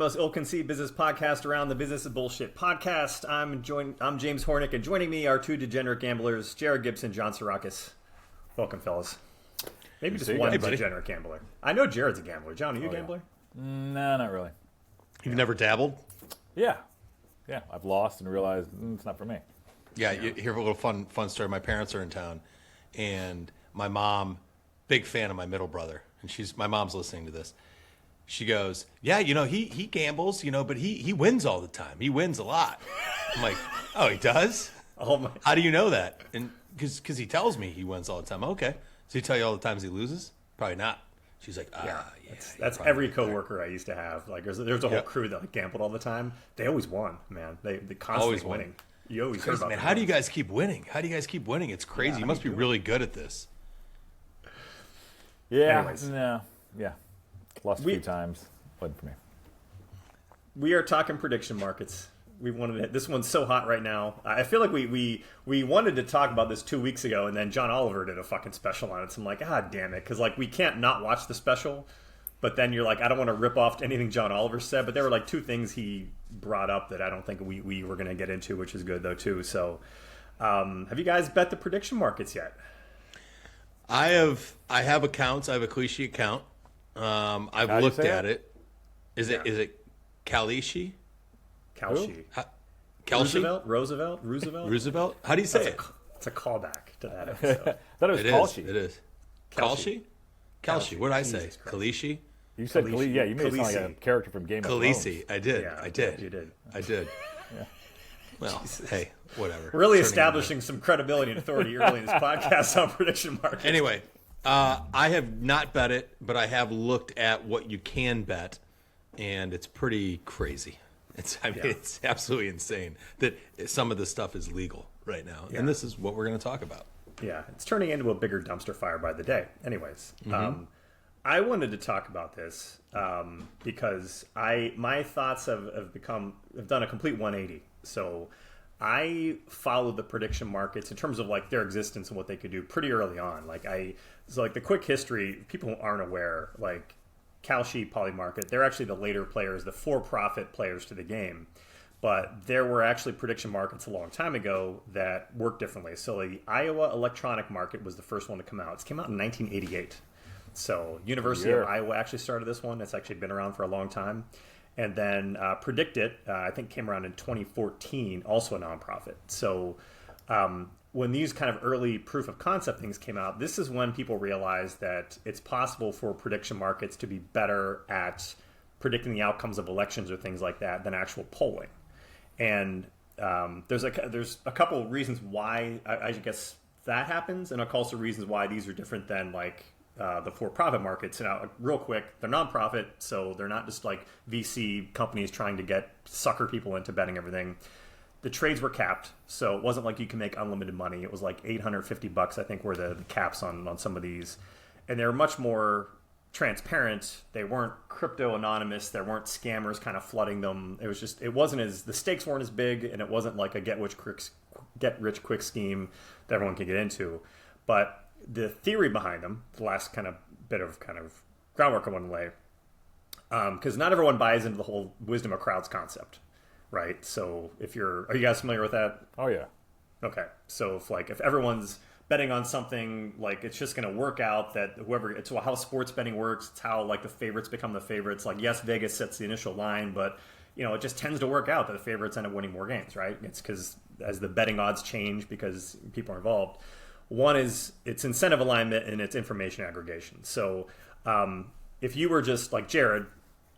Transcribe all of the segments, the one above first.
most ill-conceived business podcast around, the Business of Bullshit podcast. I'm James Hornick, and joining me are two degenerate gamblers, Jared Gibson, John Sarakis. Welcome, fellas. Maybe just one degenerate gambler. I know Jared's a gambler. John, are you a gambler? No, not really. You've never dabbled? Yeah. I've lost and realized it's not for me. Yeah, you hear a little fun story. My parents are in town, and my mom, big fan of my middle brother, and my mom's listening to this. She goes, yeah, he gambles, but he wins all the time. He wins a lot. I'm like, oh, he does? Oh my! How do you know that? And because he tells me he wins all the time. Okay. Does he tell you all the times he loses? Probably not. She's like, that's every coworker I used to have. Like, there's a whole crew that gambled all the time. They always won, man. They constantly always winning. You always hear about man. How do you guys keep winning? It's crazy. You must be really good at this. Yeah. Anyways. No. Yeah. Lost a few times. Wasn't for me. We are talking prediction markets. This one's so hot right now. I feel like we wanted to talk about this 2 weeks ago, and then John Oliver did a fucking special on it. So I'm like, God damn it, because we can't not watch the special. But then you're like, I don't want to rip off anything John Oliver said. But there were two things he brought up that I don't think we were going to get into, which is good though too. So, have you guys bet the prediction markets yet? I have accounts. I have a Kalshi account. I've looked at it. Is it Kalshi? Kalshi. Kalshi? Roosevelt? How do you say it? It's a callback to that episode. I thought it was Kalshi. It is. Kalshi? Kalshi. What did I say? Kalshi? You said Kalshi. Yeah, you made it sound like a character from Game of Thrones. Kalshi. I did. Yeah, I did. You did. I did. Yeah. Well, Jesus. Hey, whatever. Really establishing some credibility and authority early in this podcast on prediction markets. Anyway, I have not bet it, but I have looked at what you can bet, and it's pretty crazy. It's absolutely insane that some of this stuff is legal right now, and this is what we're going to talk about. Yeah, it's turning into a bigger dumpster fire by the day. Anyways, I wanted to talk about this because my thoughts have done a complete 180. So I followed the prediction markets in terms of their existence and what they could do pretty early on. The quick history, people who aren't aware, Kalshi, Polymarket, they're actually the later players, the for-profit players to the game. But there were actually prediction markets a long time ago that worked differently. So the Iowa Electronic Market was the first one to come out. It came out in 1988. So University of Iowa actually started this one. It's actually been around for a long time. And then Predict It, I think, came around in 2014, also a nonprofit. So when these kind of early proof of concept things came out, this is when people realized that it's possible for prediction markets to be better at predicting the outcomes of elections or things like that than actual polling. And there's a couple of reasons why I guess that happens, and also reasons why these are different than the for-profit markets. Now, real quick, they're nonprofit, so they're not just VC companies trying to sucker people into betting everything. The trades were capped, so it wasn't like you can make unlimited money. It was $850, I think, were the caps on some of these. And they were much more transparent. They weren't crypto anonymous. There weren't scammers kind of flooding them. The stakes weren't as big, and it wasn't like a get rich quick scheme that everyone could get into. But the theory behind them, the last kind of bit of groundwork I want to lay, because not everyone buys into the whole wisdom of crowds concept. Right, so are you guys familiar with that? Oh yeah. Okay, so if everyone's betting on something, it's just going to work out that it's how sports betting works. It's how the favorites become the favorites. Yes, Vegas sets the initial line, but it just tends to work out that the favorites end up winning more games. Right? It's because as the betting odds change because people are involved. One is it's incentive alignment and it's information aggregation. So if you were just like Jared,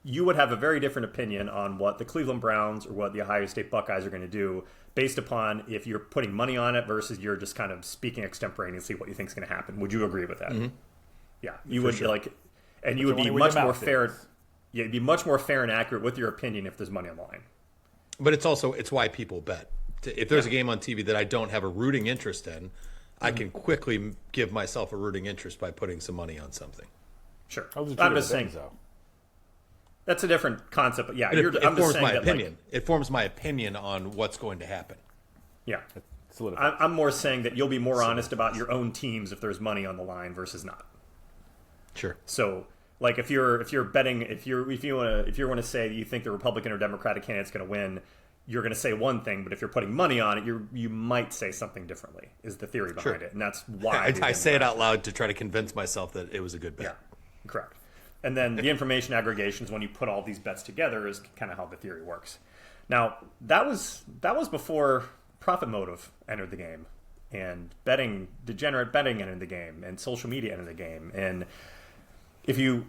you would have a very different opinion on what the Cleveland Browns or what the Ohio State Buckeyes are going to do based upon if you're putting money on it versus you're just kind of speaking extemporaneously what you think is going to happen. Would you agree with that? Mm-hmm. Yeah, you would sure. And you would be much more fair. Yeah, it'd be much more fair and accurate with your opinion if there's money on the line. But it's why people bet. If there's a game on TV that I don't have a rooting interest in, I can quickly give myself a rooting interest by putting some money on something. Sure, I'm just saying so. That's a different concept, but yeah, it forms my opinion. It forms my opinion on what's going to happen. Yeah, I'm more saying that you'll be more honest about your own teams if there's money on the line versus not. Sure. So Like if you're betting, if you want to say that you think the Republican or Democratic candidate's going to win, you're going to say one thing, but if you're putting money on it, you might say something differently. Is the theory behind it, and that's why I say it out loud to try to convince myself that it was a good bet. Yeah, correct. And then the information aggregations, when you put all these bets together, is kind of how the theory works. Now that was before profit motive entered the game, and degenerate betting entered the game, and social media entered the game. And if you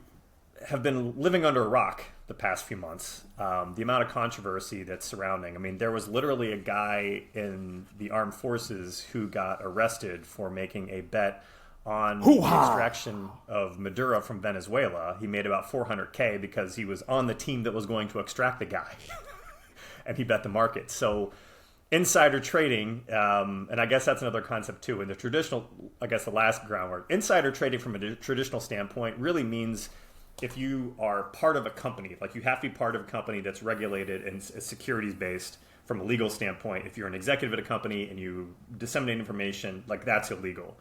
have been living under a rock the past few months, the amount of controversy that's surrounding. I mean, there was literally a guy in the armed forces who got arrested for making a bet on the extraction of Maduro from Venezuela. He made about $400K because he was on the team that was going to extract the guy. And he bet the market. So insider trading, and I guess that's another concept too. In the traditional, I guess the last groundwork, insider trading from a traditional standpoint really means if you are part of a company, like you have to be part of a company that's regulated and securities based from a legal standpoint. If you're an executive at a company and you disseminate information, like that's illegal.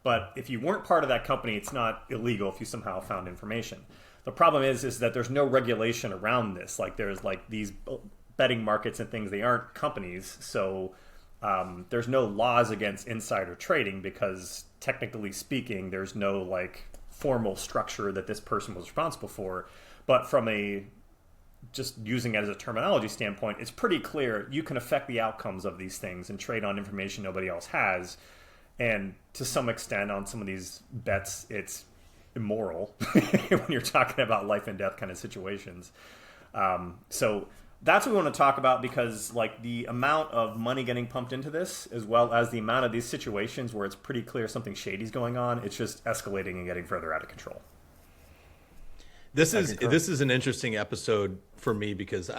But if you weren't part of that company, it's not illegal if you somehow found information. The problem is that there's no regulation around this. Like there's like these betting markets and things, they aren't companies. So there's no laws against insider trading because technically speaking, there's no like formal structure that this person was responsible for. But from a just using it as a terminology standpoint, it's pretty clear you can affect the outcomes of these things and trade on information nobody else has. And to some extent on some of these bets, it's immoral when you're talking about life and death kind of situations. So that's what we want to talk about, because like the amount of money getting pumped into this, as well as the amount of these situations where it's pretty clear something shady's going on, it's just escalating and getting further out of control. This is an interesting episode for me because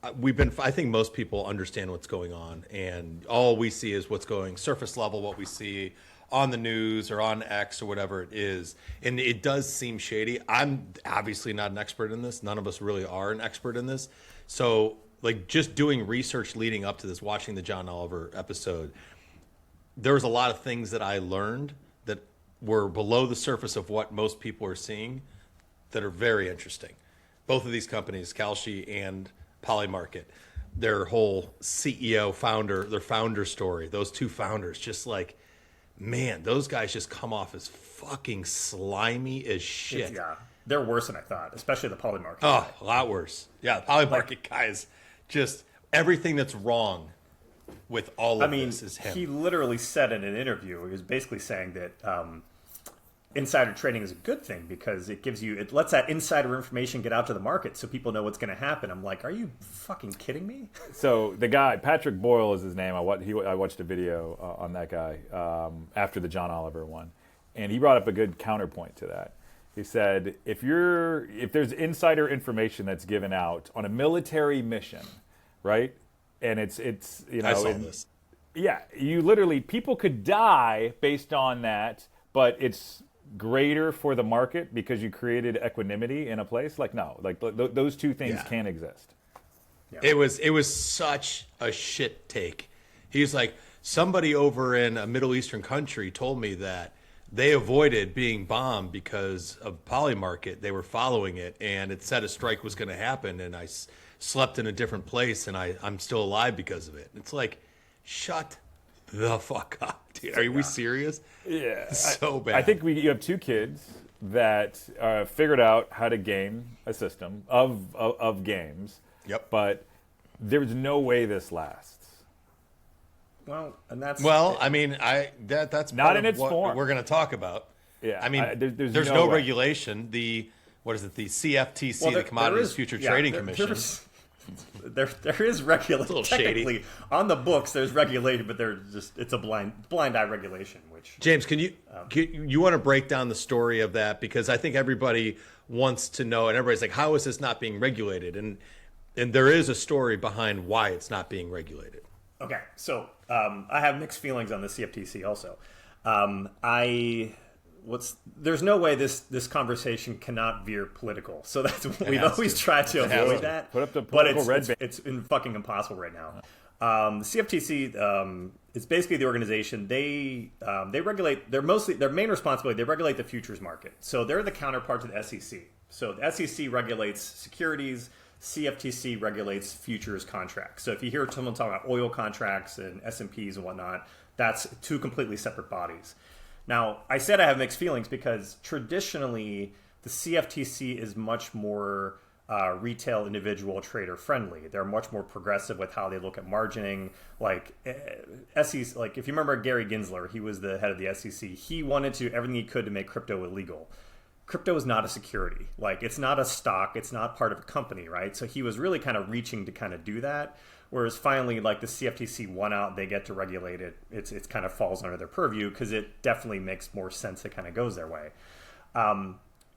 I think most people understand what's going on, and all we see is what's going surface level, what we see on the news or on X or whatever it is. And it does seem shady. I'm obviously not an expert in this. None of us really are an expert in this. So like just doing research leading up to this, watching the John Oliver episode, there was a lot of things that I learned that were below the surface of what most people are seeing that are very interesting. Both of these companies, Kalshi and Polymarket, their whole their founder story, those two founders, just like, man, those guys just come off as fucking slimy as shit. Yeah, they're worse than I thought, especially the Polymarket guy. guy. A lot worse. Yeah, the Polymarket guy is just everything that's wrong with all of this is him. He literally said in an interview, he was basically saying that insider trading is a good thing because it lets that insider information get out to the market so people know what's going to happen. I'm like, are you fucking kidding me? So the guy, Patrick Boyle is his name. I watched a video on that guy after the John Oliver one, and he brought up a good counterpoint to that. He said, if there's insider information that's given out on a military mission, right? And it's I saw this. Yeah, people could die based on that, but it's greater for the market because you created equanimity in a place. Like no, like those two things can't exist. Yeah. It was such a shit take. He's like, somebody over in a Middle Eastern country told me that they avoided being bombed because of Polymarket. They were following it, and it said a strike was going to happen, and I slept in a different place, and I'm still alive because of it. It's like, shut the fuck up, dude. Are we serious? Yeah, it's so bad. I think you have two kids that figured out how to game a system of games. Yep. But there's no way this lasts. Well, and that's that's not part in of its what form. we're going to talk about. Yeah, I mean, there's no regulation. The CFTC, the Commodities Future Trading Commission. There is regulation. A little technically shady. On the books. There's regulation, but it's a blind eye regulation. Which James, can you want to break down the story of that, because I think everybody wants to know, and everybody's like, how is this not being regulated? And there is a story behind why it's not being regulated. Okay, so I have mixed feelings on the CFTC. Also, there's no way this conversation cannot veer political. So we've always tried to avoid that. Put up the political but it's fucking impossible right now. The CFTC is basically the organization. They regulate. Their main responsibility. They regulate the futures market. So they're the counterpart to the SEC. So the SEC regulates securities. CFTC regulates futures contracts. So if you hear someone talk about oil contracts and S&Ps and whatnot, that's two completely separate bodies. Now, I said I have mixed feelings because traditionally the CFTC is much more retail individual trader friendly. They're much more progressive with how they look at margining. Like SEC, like if you remember Gary Gensler, he was the head of the SEC. He wanted to do everything he could to make crypto illegal. Crypto is not a security. Like it's not a stock. It's not part of a company, right? So he was really kind of reaching to kind of do that. Whereas finally, like the CFTC won out, they get to regulate it. It's kind of falls under their purview because it definitely makes more sense. It kind of goes their way.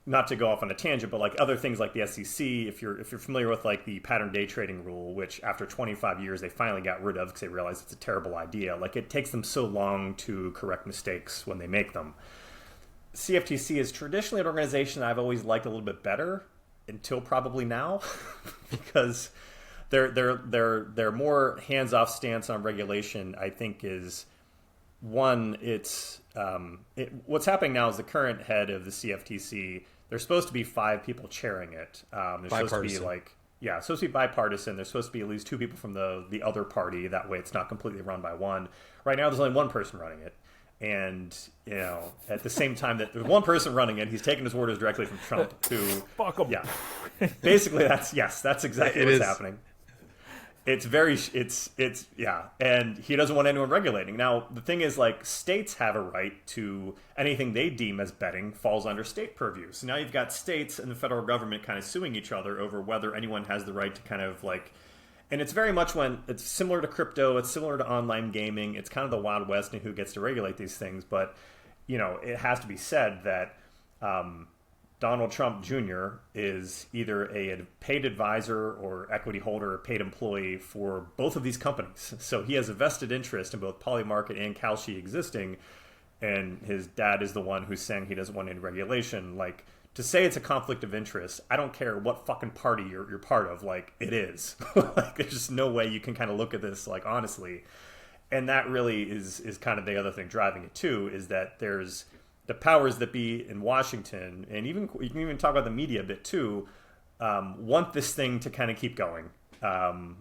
Not to go off on a tangent, but like other things like the SEC, if you're familiar with like the pattern day trading rule, which after 25 years they finally got rid of because they realized it's a terrible idea. Like it takes them so long to correct mistakes when they make them. CFTC is traditionally an organization I've always liked a little bit better until probably now, because their more hands-off stance on regulation, I think, is one. What's happening now is the current head of the CFTC. There's supposed to be 5 people chairing it. There's supposed to be supposed to be bipartisan. There's supposed to be at least 2 people from the other party. That way, it's not completely run by one. Right now, there's only one person running it. And, at the same time that there's one person running it, he's taking his orders directly from Trump to... Fuck him. Yeah. Basically, that's exactly what's happening. And he doesn't want anyone regulating. Now, the thing is, like, states have a right to anything they deem as betting falls under state purview. So now you've got states and the federal government kind of suing each other over whether anyone has the right to kind of, like... And it's very much when it's similar to crypto, it's similar to online gaming. It's kind of the Wild West and who gets to regulate these things. But, it has to be said that Donald Trump Jr. is either a paid advisor or equity holder or paid employee for both of these companies. So he has a vested interest in both Polymarket and Kalshi existing. And his dad is the one who's saying he doesn't want any regulation. Like, to say it's a conflict of interest, I don't care what fucking party you're part of. Like, it is. Like, there's just no way you can kind of look at this, like, honestly. And that really is kind of the other thing driving it, too, is that there's the powers that be in Washington, and even you can even talk about the media a bit, too, want this thing to kind of keep going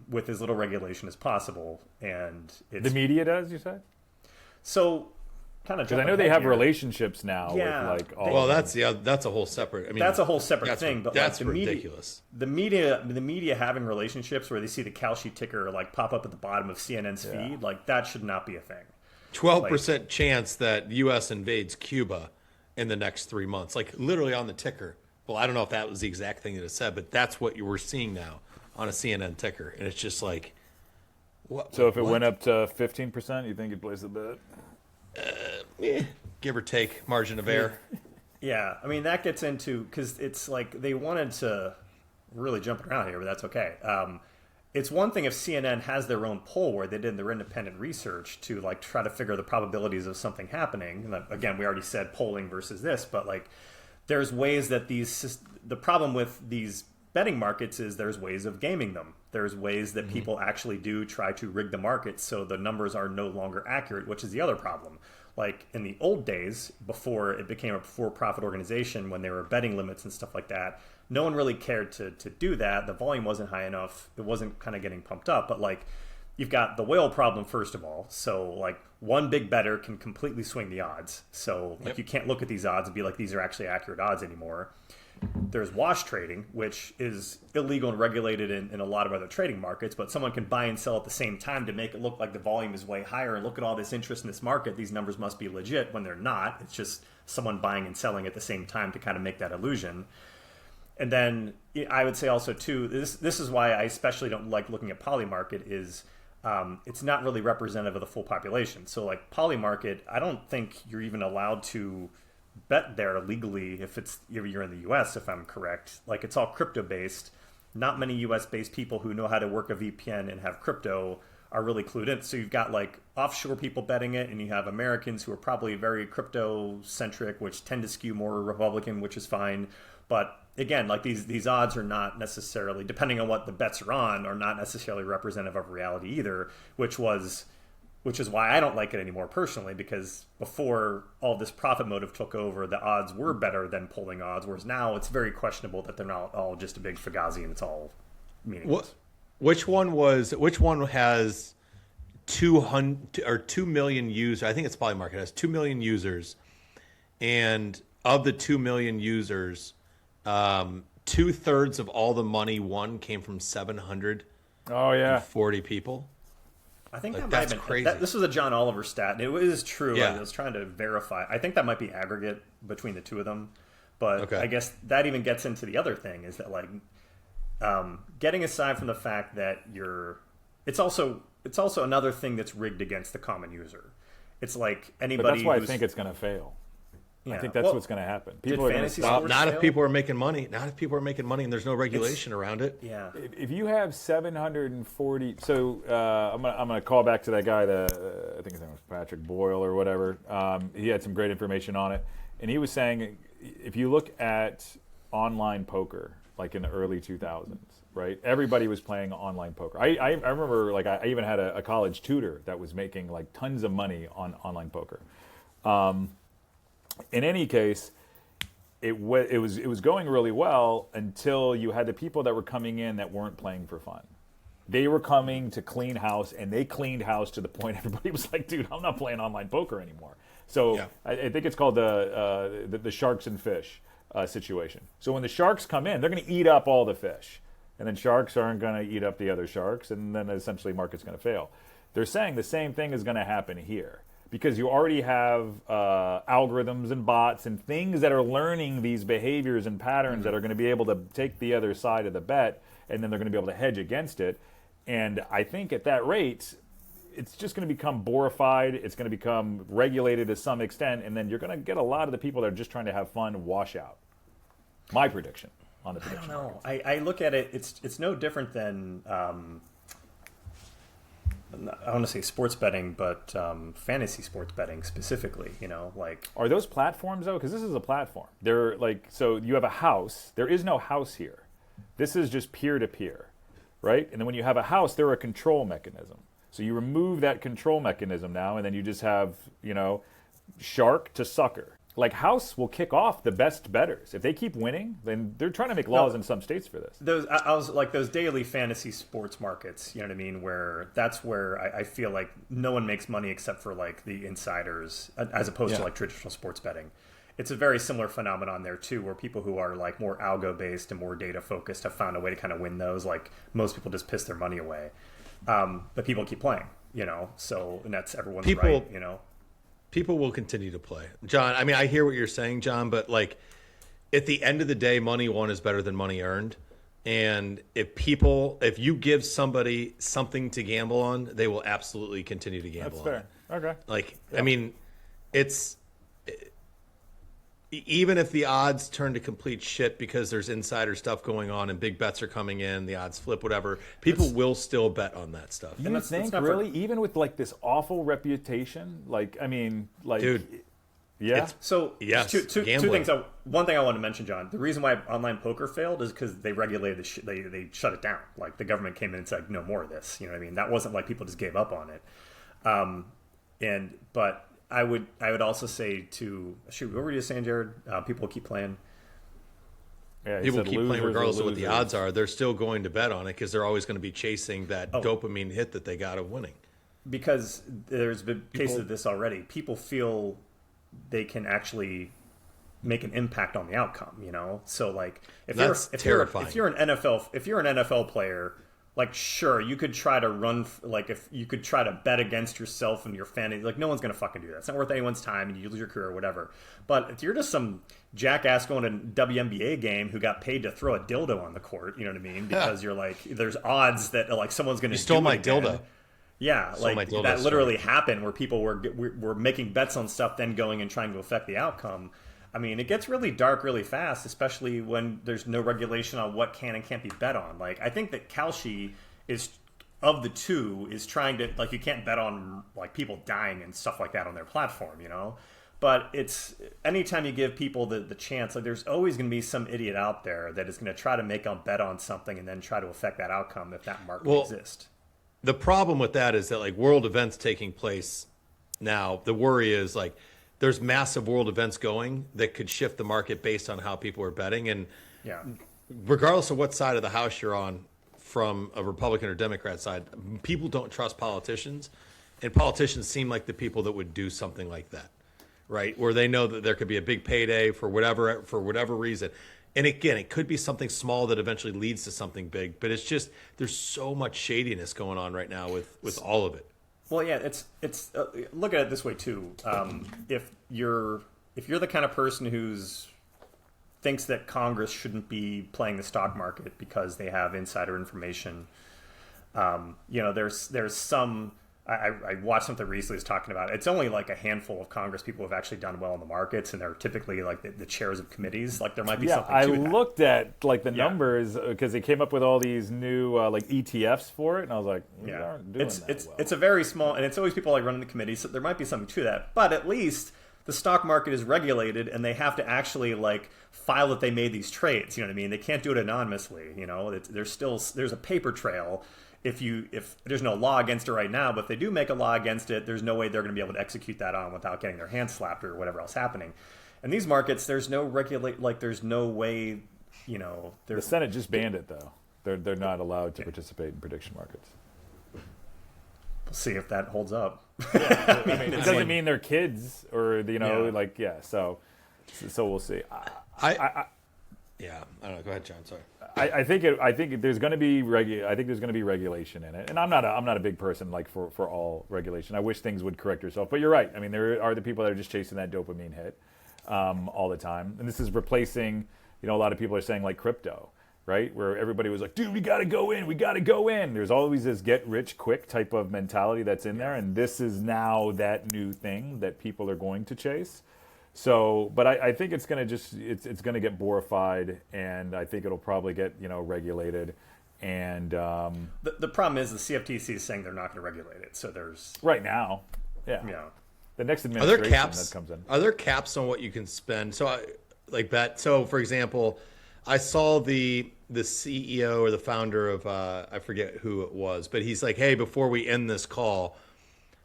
with as little regulation as possible. And the media does, you said? So... Because I know they have relationships now with like all. Well, that's a whole separate. I mean, that's a whole separate thing. But that's like the ridiculous. The media having relationships where they see the Kalshi ticker like pop up at the bottom of CNN's feed, like that should not be a thing. 12% chance that the U.S. invades Cuba in the next 3 months, like literally on the ticker. Well, I don't know if that was the exact thing that it said, but that's what you were seeing now on a CNN ticker, and it's just like, what? So if it went up to 15%, you think you'd place a bet? Give or take, margin of error. Yeah, I mean that gets into, because it's like they wanted to really jump around here, but that's okay. It's one thing if CNN has their own poll where they did their independent research to like try to figure the probabilities of something happening. And again, we already said polling versus this, but like there's ways that the problem with these betting markets is there's ways of gaming them. There's ways that people actually do try to rig the market so the numbers are no longer accurate, which is the other problem. Like in the old days, before it became a for-profit organization, when there were betting limits and stuff like that, no one really cared to do that. The volume wasn't high enough. It wasn't kind of getting pumped up. But like you've got the whale problem, first of all. So like one big bettor can completely swing the odds. So like you can't look at these odds and be like, these are actually accurate odds anymore. There's wash trading, which is illegal and regulated in a lot of other trading markets, but someone can buy and sell at the same time to make it look like the volume is way higher, and look at all this interest in this market. These numbers must be legit when they're not. It's just someone buying and selling at the same time to kind of make that illusion. And then I would say also, too, this is why I especially don't like looking at Polymarket is it's not really representative of the full population. So like Polymarket, I don't think you're even allowed to bet there legally if you're in the US, if I'm correct. Like it's all crypto based. Not many US based people who know how to work a VPN and have crypto are really clued in. So you've got like offshore people betting it, and you have Americans who are probably very crypto centric, which tend to skew more Republican, which is fine. But again, like these odds are not necessarily, depending on what the bets are on, are not necessarily representative of reality either, which is why I don't like it anymore personally, because before all this profit motive took over, the odds were better than polling odds, whereas now it's very questionable that they're not all just a big fugazi and it's all meaningless. Which one has 200 or 2 million users? I think it's Polymarket has 2 million users, and of the 2 million users, 2/3 of all the money won came from 740 people. I think like, that might that's have been crazy. this was a John Oliver stat, and it is true. Yeah. I was trying to verify. I think that might be aggregate between the two of them, but Okay. I guess that even gets into the other thing is that like getting aside from the fact that it's also another thing that's rigged against the common user. It's like anybody. But that's why I think it's going to fail. Yeah. I think that's what's going to happen. People are going to fantasy stop. sports Not fail? if people are making money. Not if people are making money and there's no regulation around it. Yeah. If you have 740, so I'm gonna call back to that guy. I think his name was Patrick Boyle or whatever. He had some great information on it, and he was saying if you look at online poker, like in the early 2000s, right? Everybody was playing online poker. I remember like I even had a college tutor that was making like tons of money on online poker. In any case, it was going really well until you had the people that were coming in that weren't playing for fun. They were coming to clean house, and they cleaned house to the point everybody was like, "Dude, I'm not playing online poker anymore." So Yeah. I think it's called the sharks and fish situation. So when the sharks come in, they're going to eat up all the fish, and then sharks aren't going to eat up the other sharks, and then essentially market's going to fail. They're saying the same thing is going to happen here, because you already have algorithms and bots and things that are learning these behaviors and patterns that are going to be able to take the other side of the bet, and then they're going to be able to hedge against it. And I think at that rate, it's just going to become borified. It's going to become regulated to some extent, and then you're going to get a lot of the people that are just trying to have fun wash out. My prediction on the prediction. I don't know. I look at it. It's no different than I want to say sports betting, but fantasy sports betting specifically. You know, like Are those platforms though? Because this is a platform. They're like, so you have a house. There is no house here. This is just peer to peer, right? And then when you have a house, they're a control mechanism. So you remove that control mechanism now, and then you just have, shark to sucker. Like house will kick off the best bettors. If they keep winning, then they're trying to make laws in some states for this. I was like those daily fantasy sports markets. You know what I mean? Where that's where I feel like no one makes money except for like the insiders, as opposed to like traditional sports betting. It's a very similar phenomenon there too, where people who are like more algo based and more data focused have found a way to kind of win those. Like most people just piss their money away, but people keep playing. So and that's everyone's right. People will continue to play. John, I mean, I hear what you're saying, John, but like at the end of the day, money won is better than money earned. And if you give somebody something to gamble on, they will absolutely continue to gamble That's fair. on it. Okay. Like, I mean, even if the odds turn to complete shit because there's insider stuff going on and big bets are coming in, the odds flip, whatever, people will still bet on that stuff. You think really, even with like this awful reputation, dude, yeah. So Yes, two gambling. things. One thing I want to mention, John. The reason why online poker failed is because they regulated they shut it down. Like the government came in and said no more of this. You know what I mean? That wasn't like people just gave up on it. But I would also say what were you just saying, Jared? People keep playing. Yeah, People keep playing regardless of what the losers. odds are. They're still going to bet on it because they're always going to be chasing that dopamine hit that they got of winning. Because there's been cases of this already. People feel they can actually make an impact on the outcome. So like if you're an NFL player. Like, sure, you could try to if you could try to bet against yourself and your fantasy, like, no one's going to fucking do that. It's not worth anyone's time, and you lose your career or whatever. But if you're just some jackass going to a WNBA game who got paid to throw a dildo on the court, you know what I mean? Because you're like, there's odds that, like, someone's going to stole my dildo. Yeah, Stole my like, dildo that literally happened where people were making bets on stuff, then going and trying to affect the outcome. I mean, it gets really dark really fast, especially when there's no regulation on what can and can't be bet on. Like, I think that Kalshi is of the two is trying to, like, you can't bet on like people dying and stuff like that on their platform, you know. But it's anytime you give people the chance, like there's always going to be some idiot out there that is going to try to make a bet on something and then try to affect that outcome if that market exists. The problem with that is that like world events taking place now, the worry is like there's massive world events going that could shift the market based on how people are betting. And regardless of what side of the house you're on, from a Republican or Democrat side, people don't trust politicians, and politicians seem like the people that would do something like that. Right, where they know that there could be a big payday for whatever reason, and again, it could be something small that eventually leads to something big. But it's just there's so much shadiness going on right now with all of it. Well, yeah, it's look at it this way too. If you're the kind of person who's thinks that Congress shouldn't be playing the stock market because they have insider information, you know, there's some. I watched something recently was talking about it. It's only like a handful of Congress people who have actually done well in the markets, and they're typically like the chairs of committees. Like there might be something to that. I looked at like the numbers because they came up with all these new like ETFs for it, and I was like, we aren't doing that well. It's a very small, and it's always people like running the committees, so there might be something to that. But at least the stock market is regulated, and they have to actually like file that they made these trades. You know what I mean? They can't do it anonymously. You know, there's a paper trail. If there's no law against it right now, but if they do make a law against it, there's no way they're going to be able to execute that on without getting their hands slapped or whatever else happening. And these markets, there's no there's no way, you know. The Senate just banned it though. They're not allowed to participate in prediction markets. We'll see if that holds up. I mean, it doesn't mean they're kids or So we'll see. I don't know. Go ahead, John. Sorry. I think there's going to be regulation in it, and I'm not a big person like for all regulation. I wish things would correct yourself, but you're right. I mean, there are the people that are just chasing that dopamine hit all the time, and this is replacing. You know, a lot of people are saying like crypto, right? Where everybody was like, dude, we got to go in. There's always this get rich quick type of mentality that's in there, and this is now that new thing that people are going to chase. So, but I think it's going to it's going to get borified, and I think it'll probably get, you know, regulated. And the problem is the CFTC is saying they're not going to regulate it. So there's right now, yeah. The next administration that comes in. Are there caps on what you can spend? So like that. So for example, I saw the CEO or the founder of I forget who it was, but he's like, hey, before we end this call,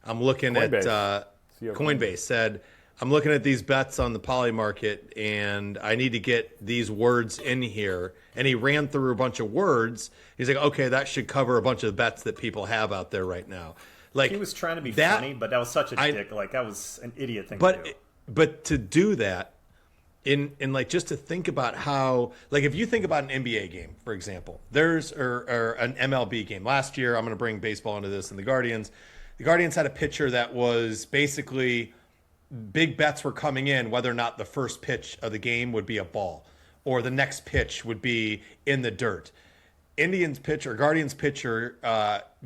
I'm looking Coinbase. at Coinbase said, I'm looking at these bets on the Polymarket, and I need to get these words in here. And he ran through a bunch of words. He's like, okay, that should cover a bunch of bets that people have out there right now. Like he was trying to be funny, but that was such a dick. Like that was an idiot thing to do. But to do that, in like just to think about how, like if you think about an NBA game, for example, there's or an MLB game. Last year, I'm going to bring baseball into this, and the Guardians had a pitcher that was basically. Big bets were coming in whether or not the first pitch of the game would be a ball or the next pitch would be in the dirt. Guardians pitcher,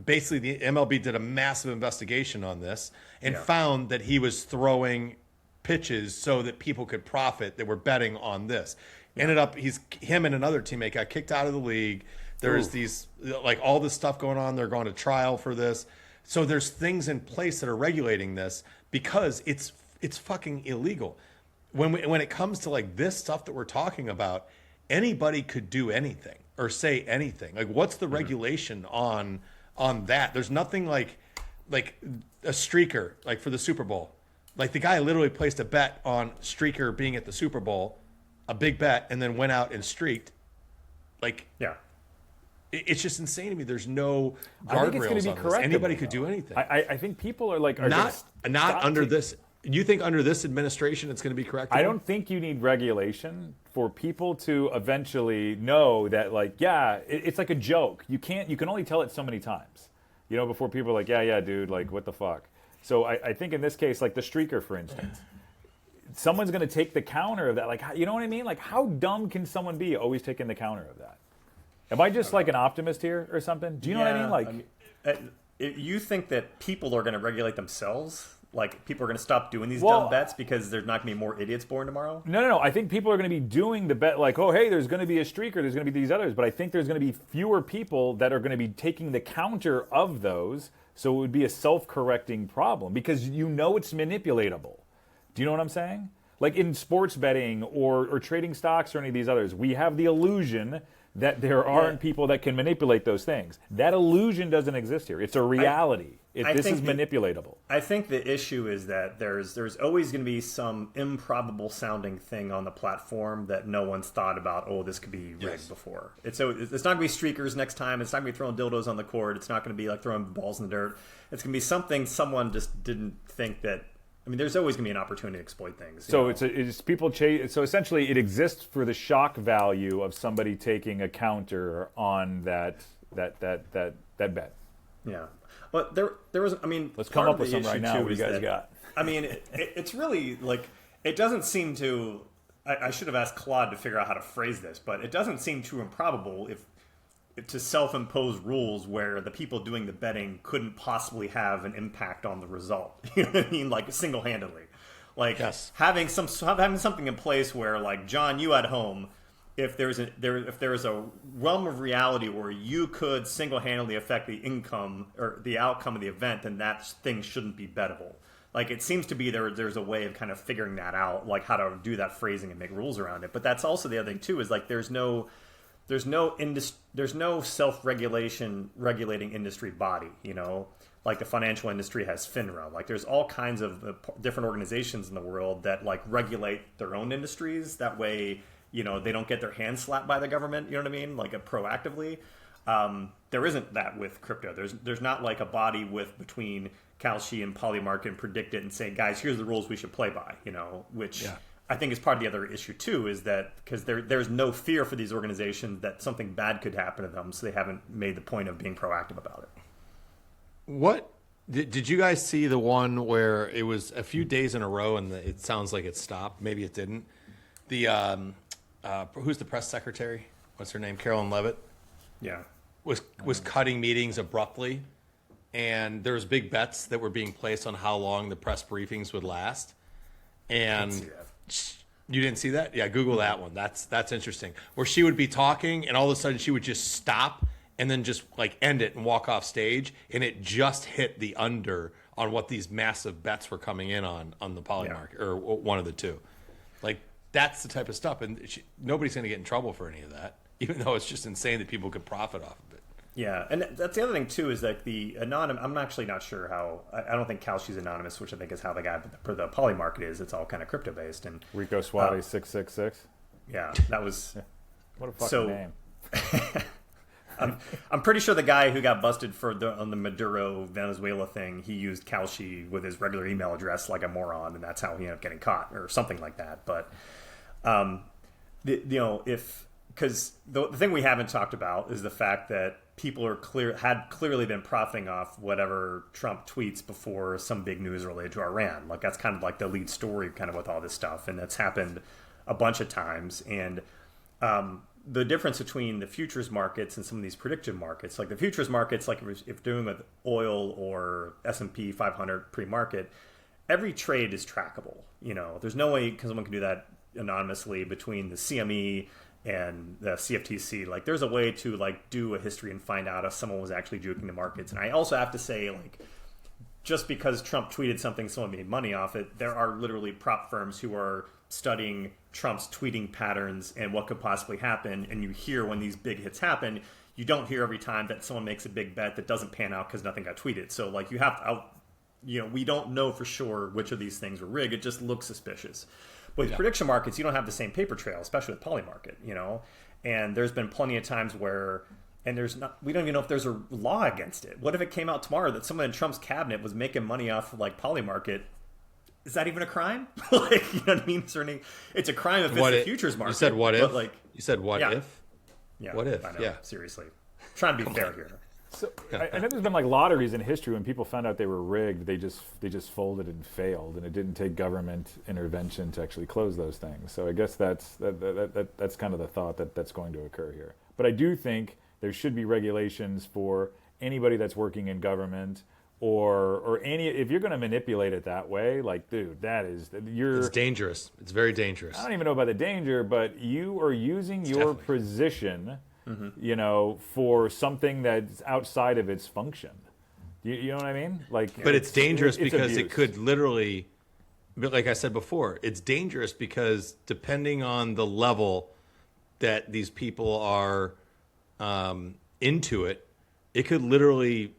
basically the MLB did a massive investigation on this and found that he was throwing pitches so that people could profit that were betting on this. Ended up, him and another teammate got kicked out of the league. There's these, like all this stuff going on. They're going to trial for this. So there's things in place that are regulating this because it's fucking illegal. When it comes to like this stuff that we're talking about, anybody could do anything or say anything. Like, what's the regulation on that? There's nothing like a streaker, like for the Super Bowl. Like the guy literally placed a bet on streaker being at the Super Bowl, a big bet, and then went out and streaked. Like, it's just insane to me. There's no guardrails on this. Anybody could do anything. I think people are like not under this. You think under this administration it's going to be correct? I don't think you need regulation for people to eventually know that, like, it's like a joke. You can only tell it so many times, you know, before people are like, yeah, dude, like, what the fuck? So I think in this case, like the streaker, for instance, someone's going to take the counter of that. Like, you know what I mean? Like, how dumb can someone be always taking the counter of that? Am I just like an optimist here or something? Do you know what I mean? Like, you think that people are going to regulate themselves? Like, people are going to stop doing these dumb bets because there's not going to be more idiots born tomorrow? No. I think people are going to be doing the bet like, oh, hey, there's going to be a streaker, there's going to be these others. But I think there's going to be fewer people that are going to be taking the counter of those. So it would be a self-correcting problem because it's manipulatable. Do you know what I'm saying? Like in sports betting or trading stocks or any of these others, we have the illusion that there aren't people that can manipulate those things. That illusion doesn't exist here. It's a reality. This is manipulatable. I think the issue is that there's always going to be some improbable sounding thing on the platform that no one's thought about. Oh, this could be rigged before. It's not going to be streakers next time. It's not going to be throwing dildos on the court. It's not going to be like throwing balls in the dirt. It's going to be something someone just didn't think that. I mean, there's always going to be an opportunity to exploit things. So it's people chase. So essentially, it exists for the shock value of somebody taking a counter on that bet. Yeah, but there was. I mean, let's come up with some right now. What do you guys got? I mean, it's really like it doesn't seem to. I should have asked Claude to figure out how to phrase this, but it doesn't seem too improbable if to self-impose rules where the people doing the betting couldn't possibly have an impact on the result. You know what I mean? Like single-handedly. Like having something in place where, like, John, you at home, if there's a realm of reality where you could single-handedly affect the income or the outcome of the event, then that thing shouldn't be bettable. Like, it seems to be there's a way of kind of figuring that out, like how to do that phrasing and make rules around it. But that's also the other thing too, is like there's no regulating industry body, you know, like the financial industry has FINRA. Like there's all kinds of different organizations in the world that like regulate their own industries. That way, you know, they don't get their hands slapped by the government. You know what I mean? Like proactively. There isn't that with crypto. There's not like a body between Kalshi and Polymarket and Predict It and say, guys, here's the rules we should play by, you know, which I think is part of the other issue too, is that because there's no fear for these organizations that something bad could happen to them, so they haven't made the point of being proactive about it. What did you guys see the one where it was a few days in a row and it sounds like it stopped? Maybe it didn't. The who's the press secretary? What's her name? Carolyn Levitt. Yeah, was cutting meetings abruptly, and there was big bets that were being placed on how long the press briefings would last. And you didn't see that? Yeah, Google that one. That's interesting. Where she would be talking, and all of a sudden she would just stop and then just like end it and walk off stage, and it just hit the under on what these massive bets were coming in on the Polymarket, or one of the two. Like, that's the type of stuff, and nobody's going to get in trouble for any of that, even though it's just insane that people could profit off of it. Yeah, and that's the other thing too, is that the anonymous. I'm actually not sure how. I don't think Kalshi's anonymous, which I think is how the guy for the Polymarket is. It's all kind of crypto based. And Rico Suave 666. Yeah, that was what a fucking name. I'm pretty sure the guy who got busted on the Maduro Venezuela thing, he used Kalshi with his regular email address like a moron, and that's how he ended up getting caught or something like that. But because the thing we haven't talked about is the fact that people had clearly been profiting off whatever Trump tweets before some big news related to Iran. Like, that's kind of like the lead story kind of with all this stuff, and that's happened a bunch of times. And the difference between the futures markets and some of these prediction markets, like the futures markets, like if doing with oil or S&P 500 pre-market, every trade is trackable. You know, there's no way someone can do that anonymously between the CME and the CFTC. Like, there's a way to like do a history and find out if someone was actually juking the markets. And I also have to say, like, just because Trump tweeted something, someone made money off it, there are literally prop firms who are studying Trump's tweeting patterns and what could possibly happen. And you hear when these big hits happen, you don't hear every time that someone makes a big bet that doesn't pan out because nothing got tweeted. So like, we don't know for sure which of these things were rigged. It just looks suspicious. But with prediction markets, you don't have the same paper trail, especially with Polymarket, you know. And there's been plenty of times where, and we don't even know if there's a law against it. What if it came out tomorrow that someone in Trump's cabinet was making money off of like Polymarket? Is that even a crime? Like, you know what I mean? It's a crime if it's the futures market. You said what if? Like, you said what if? Yeah. What if? I know, yeah. Seriously. Trying to be fair here. So I know there's been like lotteries in history when people found out they were rigged, they just folded and failed, and it didn't take government intervention to actually close those things. So I guess that's kind of the thought that's going to occur here. But I do think there should be regulations for anybody that's working in government or any, if you're going to manipulate it that way, like, dude, It's dangerous. It's very dangerous. I don't even know about the danger, but you are using your definitely. position, for something that's outside of its function. You know what I mean? Like, But it's dangerous because abuse. it could literally, but like I said before, it's dangerous because depending on the level that these people are into it, it could literally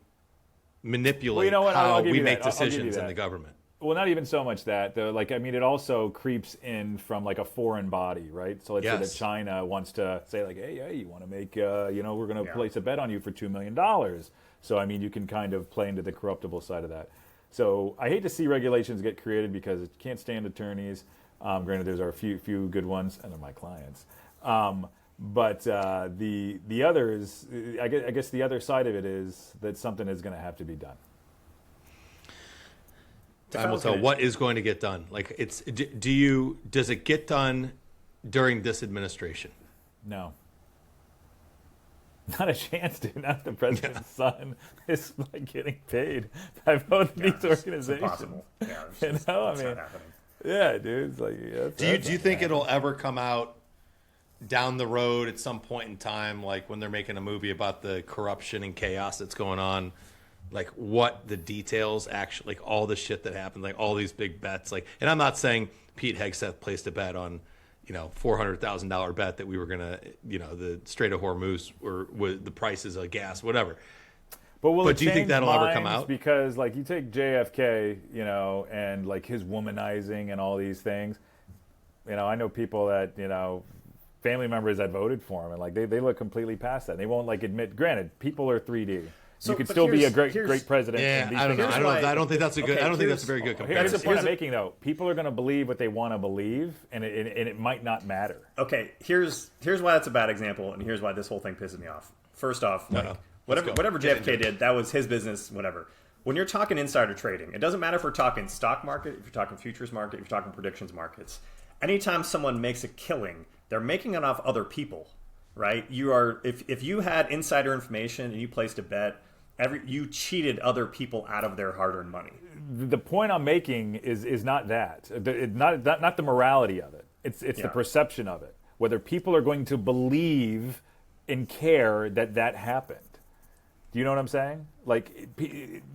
manipulate Well, you know what? I'll how give we you make that. I'll give you decisions in that. the government. Well, not even so much that, though. Like, I mean, it also creeps in from like a foreign body, right? So let's say that Yes. China wants to say, like, hey, you want to make, we're going to place a bet on you for $2 million. So, I mean, you can kind of play into the corruptible side of that. So I hate to see regulations get created because it can't stand attorneys. Granted, there's a few good ones, and they're my clients. But the others, I guess the other side of it is that something is going to have to be done. Time will tell what is going to get done. Like, does it get done during this administration? No. Not a chance, dude. Not if the president's son is like getting paid by both these organizations. It's impossible. Yeah, It's not happening. Yeah, dude. It's like, Do you think it'll ever come out down the road at some point in time, like when they're making a movie about the corruption and chaos that's going on, like what the details actually, like all the shit that happened, like all these big bets, like, and I'm not saying Pete Hegseth placed a bet on, $400,000 bet that we were gonna, the Strait of Hormuz or with the prices of gas, whatever. But do you think that'll ever come out? Because like you take JFK, and like his womanizing and all these things. I know people that family members that voted for him, and like they look completely past that. They won't like admit. Granted, people are 3D. So, you could but still be a here's- great president. Yeah, and these I don't know. things- I don't think that's a good. Okay, I don't think that's a here's- very good Here's comparison. the point I'm making, though. People are going to believe what they want to believe, and it might not matter. Okay, here's why that's a bad example, and here's why this whole thing pisses me off. First off, like, Let's go. whatever Get into JFK did, that was his business, whatever. When you're talking insider trading, it doesn't matter if we're talking stock market, if you're talking futures market, if you're talking predictions markets. Anytime someone makes a killing, they're making it off other people, right? If you had insider information and you placed a bet, you cheated other people out of their hard-earned money. The point I'm making is not that. Not the morality of it. It's the perception of it. Whether people are going to believe and care that happened. Do you know what I'm saying? Like,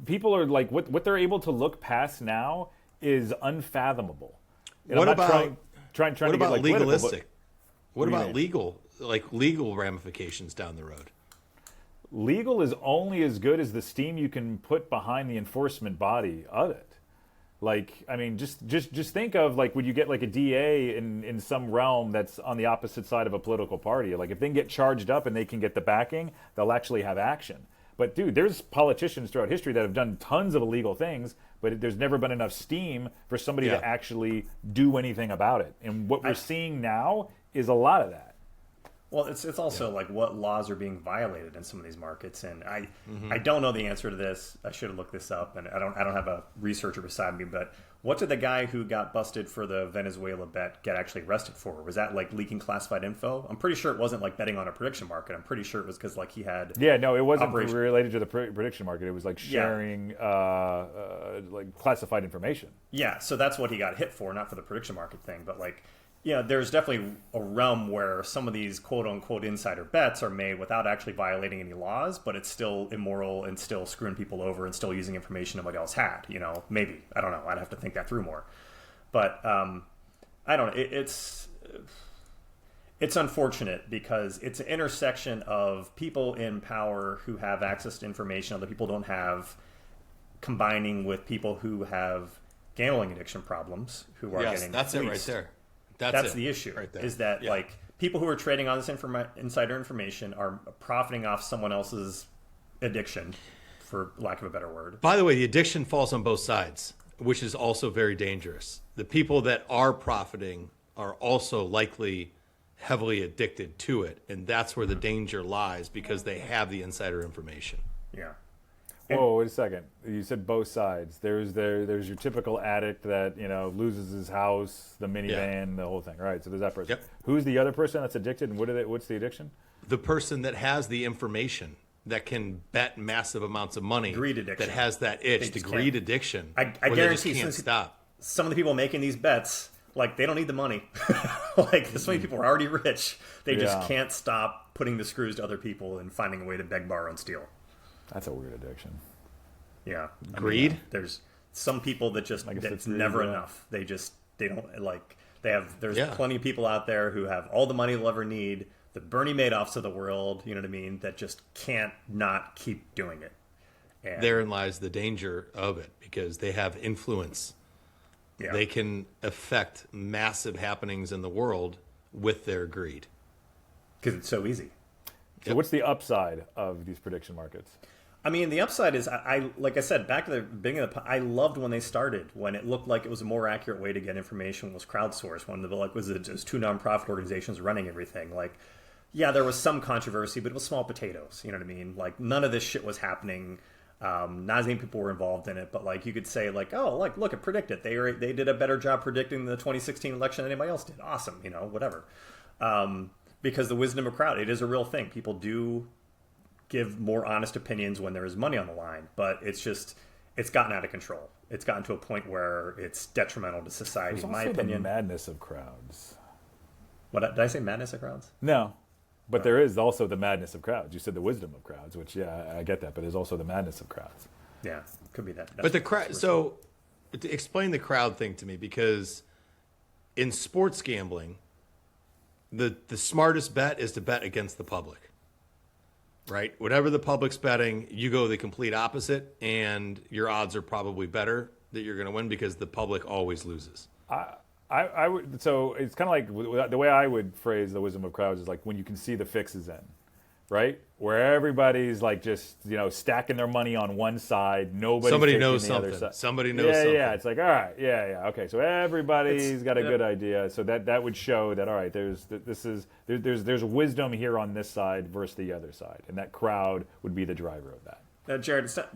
people are like, what they're able to look past now is unfathomable. And What I'm not about trying what to get about like political, legalistic? What do you about mean? legal ramifications down the road? Legal is only as good as the steam you can put behind the enforcement body of it. Like, I mean, just think of like when you get like a DA in some realm that's on the opposite side of a political party. Like, if they can get charged up and they can get the backing, they'll actually have action. But dude, there's politicians throughout history that have done tons of illegal things, but there's never been enough steam for somebody to actually do anything about it. And what we're seeing now is a lot of that. Well, it's also like what laws are being violated in some of these markets, and I don't know the answer to this. I should have looked this up, and I don't have a researcher beside me. But what did the guy who got busted for the Venezuela bet get actually arrested for? Was that like leaking classified info? I'm pretty sure it wasn't like betting on a prediction market. I'm pretty sure it was because like he had No, it wasn't operation- related to the prediction market. It was like sharing like classified information. Yeah, so that's what he got hit for, not for the prediction market thing. But like, there's definitely a realm where some of these quote-unquote insider bets are made without actually violating any laws, but it's still immoral and still screwing people over and still using information nobody else had. Maybe. I don't know. I'd have to think that through more. But I don't know. It's unfortunate because it's an intersection of people in power who have access to information other people don't have, combining with people who have gambling addiction problems who are getting that's it right fleeced. there. That's the issue, right there. is that like people who are trading on this insider information are profiting off someone else's addiction, for lack of a better word. By the way, the addiction falls on both sides, which is also very dangerous. The people that are profiting are also likely heavily addicted to it, and that's where the danger lies because they have the insider information. Yeah. Whoa, wait a second. You said both sides. There's your typical addict that, loses his house, the minivan, the whole thing. Right, so there's that person. Yep. Who's the other person that's addicted, and what's the addiction? The person that has the information that can bet massive amounts of money Greed addiction. that has that itch, the greed can't. addiction. I where guarantee they just can't stop. Some of the people making these bets, like, they don't need the money. Like, so many people are already rich. They just can't stop putting the screws to other people and finding a way to beg, borrow, and steal. That's a weird addiction. Yeah. Greed? There's some people that just, it's never enough. They don't, like, there's plenty of people out there who have all the money they'll ever need, the Bernie Madoffs of the world, you know what I mean, that just can't not keep doing it. And therein lies the danger of it, because they have influence. Yeah. They can affect massive happenings in the world with their greed. Because it's so easy. So what's the upside of these prediction markets? I mean, the upside is, I like I said, back to the beginning of I loved when they started, when it looked like it was a more accurate way to get information was crowdsourced, when it was two nonprofit organizations running everything. Like, yeah, there was some controversy, but it was small potatoes, you know what I mean? Like, none of this shit was happening. Not as many people were involved in it, but like you could say, like, oh, like, look, it predicted. They did a better job predicting the 2016 election than anybody else did. Awesome, you know, whatever. Because the wisdom of crowd, it is a real thing. People do give more honest opinions when there is money on the line, but it's gotten out of control. It's gotten to a point where it's detrimental to society, in my opinion. The madness of crowds. What did I say? Madness of crowds? No. But there is also the madness of crowds. You said the wisdom of crowds, which, yeah, I get that. But there's also the madness of crowds. Yeah, could be that. But the crowd. So, to explain the crowd thing to me, because in sports gambling, the smartest bet is to bet against the public, right? Whatever the public's betting, you go the complete opposite, and your odds are probably better that you're going to win because the public always loses. I would, so it's kind of like the way I would phrase the wisdom of crowds is like when you can see the fixes in, right? Where everybody's like just, you know, stacking their money on one side, somebody knows something. Somebody knows something. Yeah, it's like, all right, okay. So everybody's got a good idea. So that would show that, all right, there's wisdom here on this side versus the other side, and that crowd would be the driver of that. Now, Jared, it's not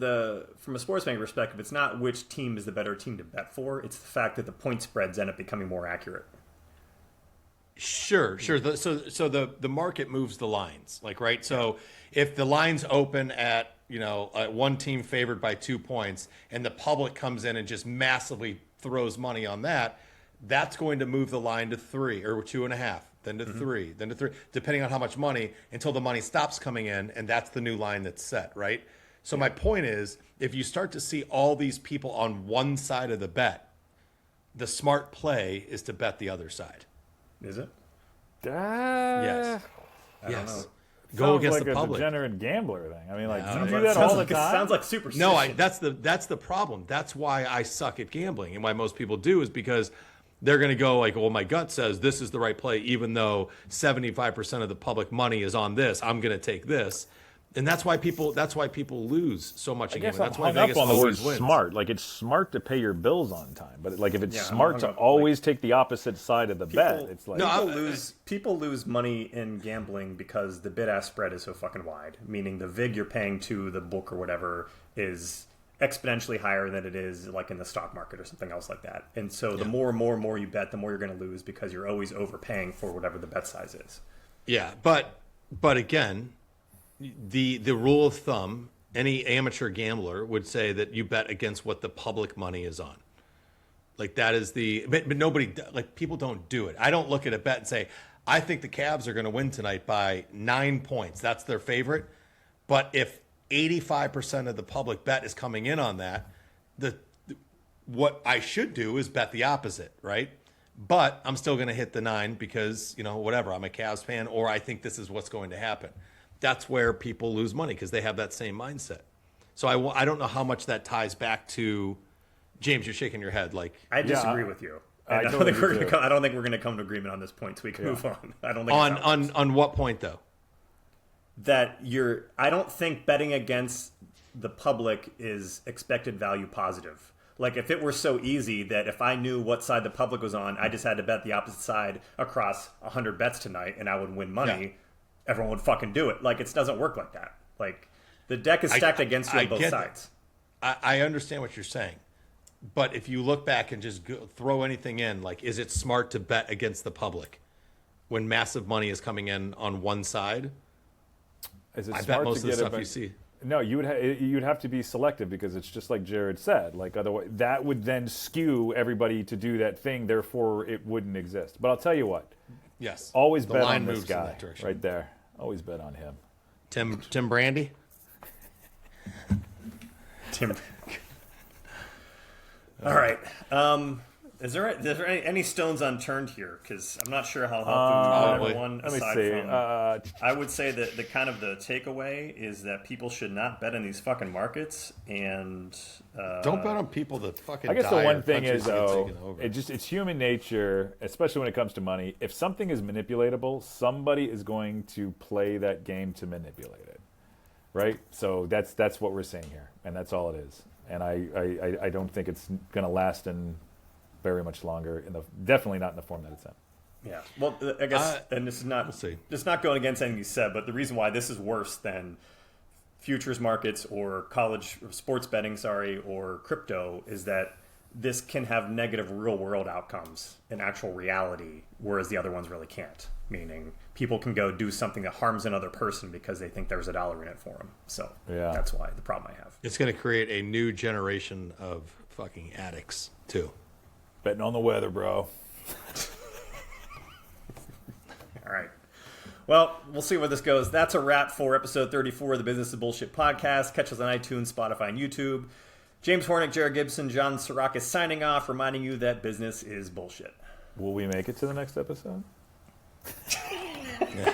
from a sports betting perspective, it's not which team is the better team to bet for. It's the fact that the point spreads end up becoming more accurate. Sure. So the market moves the lines, like, right? So if the lines open at, you know, one team favored by 2 points, and the public comes in and just massively throws money on that, that's going to move the line to 3 or 2.5, then to 3, then to 3, depending on how much money, until the money stops coming in, and that's the new line that's set, right? So my point is, if you start to see all these people on one side of the bet, the smart play is to bet the other side. Is it? Yes. I don't know. Go against like the public. Sounds like a degenerate gambler thing. I mean, like, you do It that sounds all the like time? It sounds like superstition. No, that's the problem. That's why I suck at gambling, and why most people do is because they're going to go like, well, my gut says this is the right play, even though 75% of the public money is on this. I'm going to take this. And that's why people lose so much in gambling. That's why Vegas on the word always wins. smart. Like, it's smart to pay your bills on time, but like if it's smart to always take the opposite side of the bet, it's like people lose money in gambling because the bid-ask spread is so fucking wide. Meaning the vig you're paying to the book or whatever is exponentially higher than it is like in the stock market or something else like that. And so the more and more you bet, the more you're going to lose because you're always overpaying for whatever the bet size is. Yeah, but again, the rule of thumb, any amateur gambler would say that you bet against what the public money is on. Like that is but nobody, like people don't do it. I don't look at a bet and say, I think the Cavs are going to win tonight by 9 points. That's their favorite. But if 85% of the public bet is coming in on that, what I should do is bet the opposite, right? But I'm still going to hit the 9 because, you know, whatever, I'm a Cavs fan, or I think this is what's going to happen. That's where people lose money because they have that same mindset. So I don't know how much that ties back to James. You're shaking your head like I disagree with you. I don't think we're going to come to agreement on this point, so we can move on. I don't think on what point though? I don't think betting against the public is expected value positive. Like if it were so easy that if I knew what side the public was on, I just had to bet the opposite side across 100 bets tonight, and I would win money. Yeah. Everyone would fucking do it. Like, it doesn't work like that. Like, the deck is stacked against you on both sides. I understand what you're saying. But if you look back and just throw anything in, like, is it smart to bet against the public when massive money is coming in on one side? Is it I smart bet most to of the get stuff a you see. No, you'd have to be selective because it's just like Jared said. Like otherwise, that would then skew everybody to do that thing. Therefore, it wouldn't exist. But I'll tell you what. Yes. Always the bet line on this moves in guy that direction. right there. Always bet on him. Tim Brandy. Tim. All right. Is there any stones unturned here? Because I'm not sure how helpful everyone. Let me aside see. from, I would say that the kind of the takeaway is that people should not bet in these fucking markets, and Don't bet on people that fucking. I guess die the or one thing countries is that get though, taken over. it's human nature, especially when it comes to money. If something is manipulatable, somebody is going to play that game to manipulate it, right? So that's what we're seeing here, and that's all it is. And I don't think it's going to last in very much longer. Definitely not in the form that it's in. yeah. Well, I guess, and this is not we'll see. It's not going against anything you said, but the reason why this is worse than futures markets or college sports betting, or crypto, is that this can have negative real world outcomes in actual reality, whereas the other ones really can't. Meaning people can go do something that harms another person because they think there's $1 in it for them. So that's why the problem I have. It's going to create a new generation of fucking addicts too. Betting on the weather, bro. All right. Well, we'll see where this goes. That's a wrap for episode 34 of the Business of Bullshit podcast. Catch us on iTunes, Spotify, and YouTube. James Hornick, Jared Gibson, John Sirakis signing off, reminding you that business is bullshit. Will we make it to the next episode? Yeah.